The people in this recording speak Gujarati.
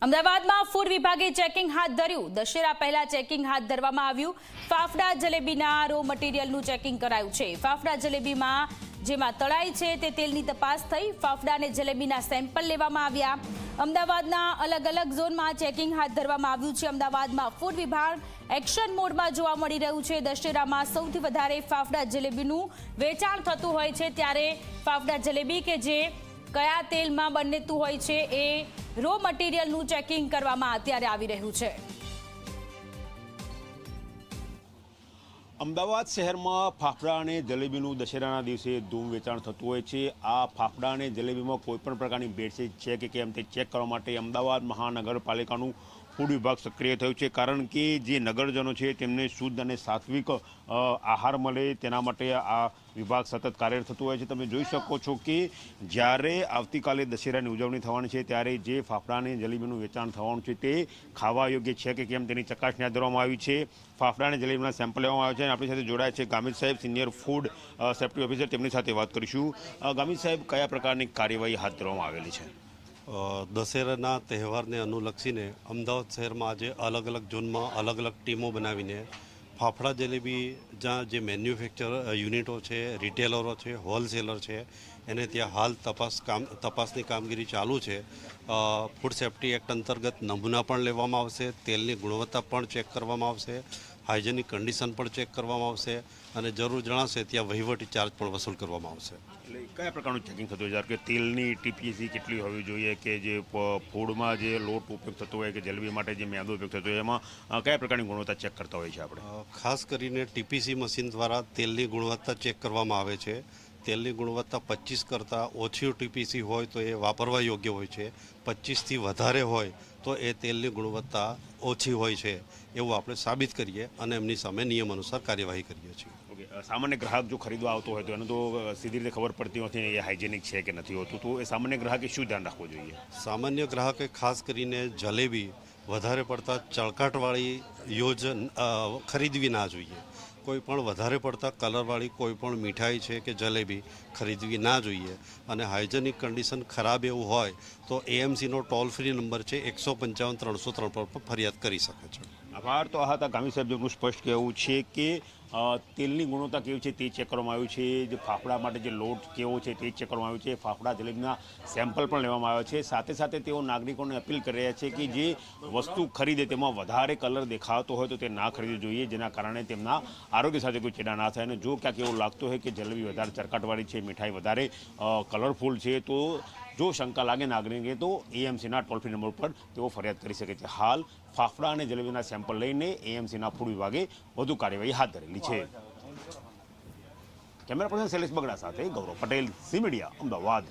અમદાવાદમાં ફૂડ વિભાગે ચેકિંગ હાથ ધર્યું। દશેરા પહેલા ચેકિંગ હાથ ધરવામાં આવ્યું। ફાફડા જલેબીના રો મટીરિયલનું ચેકિંગ કરાયું છે। ફાફડા જલેબીમાં જેમાં તળાઈ છે તે તેલની તપાસ થઈ। ફાફડા અને જલેબીના સેમ્પલ લેવામાં આવ્યા। અમદાવાદના અલગ અલગ ઝોનમાં ચેકિંગ હાથ ધરવામાં આવ્યું છે। અમદાવાદમાં ફૂડ વિભાગ એક્શન મોડમાં જોવા મળી રહ્યું છે। દશેરામાં સૌથી વધારે ફાફડા જલેબીનું વેચાણ થતું હોય છે, ત્યારે ફાફડા જલેબી કે જે કયા તેલમાં બનેતું હોય છે એ રો મટીરિયલનું ચેકિંગ કરવામાં અત્યારે આવી રહ્યું છે। અમદાવાદ શહેરમાં ફાફડા અને જલેબીનું દશેરાના દિવસે ધૂમ વેચાણ થતું હોય છે। આ ફાફડા અને જલેબીમાં કોઈપણ પ્રકારની ભેળસેળ છે કે કેમ તે ચેક કરવા માટે અમદાવાદ મહાનગરપાલિકાનું ફૂડ વિભાગ સક્રિય થયું છે, કારણ કે જે નગરજનો છે તેમને શુદ્ધ અને સાત્વિક આહાર મળે તેના માટે આ વિભાગ સતત કાર્યરત થતું હોય છે। તમે જોઈ શકો છો કે જ્યારે આવતીકાલે દશેરાની ઉજવણી થવાની છે ત્યારે જે ફાફડા અને જલેબીનું વેચાણ થવાનું છે તે ખાવા યોગ્ય છે કે કેમ તેની ચકાસણી હાથ ધરવામાં આવી છે। ફાફડા અને જલેબીના સેમ્પલ લેવામાં આવ્યા છે અને આપણી સાથે જોડાયા છે ગામિત સાહેબ, સિનિયર ફૂડ સેફ્ટી ઓફિસર, તેમની સાથે વાત કરીશું। ગામિત સાહેબ, કયા પ્રકારની કાર્યવાહી હાથ ધરવામાં આવેલી છે? દશેરાના તહેવારને અનુલક્ષીને અમદાવાદ શહેરમાં આજે અલગ અલગ ઝોનમાં અલગ અલગ ટીમો બનાવીને ફાફડા જલેબી જ્યાં જે મેન્યુફેક્ચર યુનિટો છે, રિટેલરો છે, હોલસેલર છે, એને ત્યાં હાલ તપાસની કામગીરી ચાલુ છે। ફૂડ સેફ્ટી એક્ટ અંતર્ગત નમૂના પણ લેવામાં આવશે, તેલની ગુણવત્તા પણ ચેક કરવામાં આવશે, હાઇજેનિક કન્ડિશન પણ ચેક કરવામાં આવશે અને જરૂર જણાશે ત્યાં વહીવટી ચાર્જ પણ વસૂલ કરવામાં આવશે। એટલે કયા પ્રકારનું ચેકિંગ થતું હોય છે? કે તેલની ટીપીસી કેટલી હોવી જોઈએ, કે જે ફૂડમાં જે લોટ ઉપયોગ થતો હોય, કે જલેબી માટે જે મેદો ઉપયોગ થતો હોય, એમાં કયા પ્રકારની ગુણવત્તા ચેક કરતા હોય છે આપણે? ખાસ કરીને ટીપીસી મશીન દ્વારા તેલની ગુણવત્તા ચેક કરવામાં આવે છે। તેલની ગુણવત્તા 25 કરતાં ઓછી ટીપીસી હોય તો એ વાપરવા યોગ્ય હોય છે, 25થી વધારે હોય તો એ તેલની ગુણવત્તા ઓછી હોય છે એવું આપણે સાબિત કરીએ અને એમની સામે નિયમ અનુસાર કાર્યવાહી કરીએ છીએ। ઓકે, સામાન્ય ગ્રાહક જો ખરીદવા આવતો હોય તો એને તો સીધી રીતે ખબર પડતી નથી એ હાઇજેનિક છે કે નથી હોતું, તો એ સામાન્ય ગ્રાહકે શું ધ્યાન રાખવું જોઈએ? સામાન્ય ગ્રાહકે ખાસ કરીને જલેબી વધારે પડતા ચળકાટવાળી ખરીદવી ના જોઈએ। કોઈ પણ વધારે પડતા કલરવાળી કોઈ પણ મીઠાઈ છે કે જલેબી ખરીદવી ના જોઈએ અને હાઇજેનિક કન્ડિશન ખરાબ એવું હોય તો એએમસીનો ટોલ ફ્રી નંબર છે 155 303 પર ફરિયાદ કરી શકે છે। આભાર। તો આ હતા ગામિત સાહેબ, જેમનું સ્પષ્ટ કહેવું છે કે તેલની ગુણવત્તા કેવી છે તે ચેક કરવામાં આવ્યું છે, જે ફાફડા માટે જે લોટ કેવો છે તે ચેક કરવામાં આવ્યું છે, ફાફડા જલેબીના સેમ્પલ પણ લેવામાં આવ્યા છે। સાથે સાથે તેઓ નાગરિકોને અપીલ કરી રહ્યા છે કે જે વસ્તુ ખરીદે તેમાં વધારે કલર દેખાતો હોય તો તે ના ખરીદવું જોઈએ, જેના કારણે તેમના આરોગ્ય સાથે કોઈ ચેડા ના થાય। અને જો ક્યાંક એવું લાગતું હોય કે જલેબી વધારે ચરકાટવાળી છે, મીઠાઈ વધારે કલરફુલ છે, તો જો શંકા લાગે નાગરિકે તો એએમસીના ટોલ ફ્રી નંબર પર તેઓ ફરિયાદ કરી શકે છે। હાલ ફાફડા અને જલેબીના સેમ્પલ લઈને એએમસીના ફૂડ વિભાગે વધુ કાર્યવાહી હાથ ધરેલી છે। કેમેરા પર્સન શૈલેષ બગડા સાથે ગૌરવ પટેલ, ઝી મીડિયા, અમદાવાદ।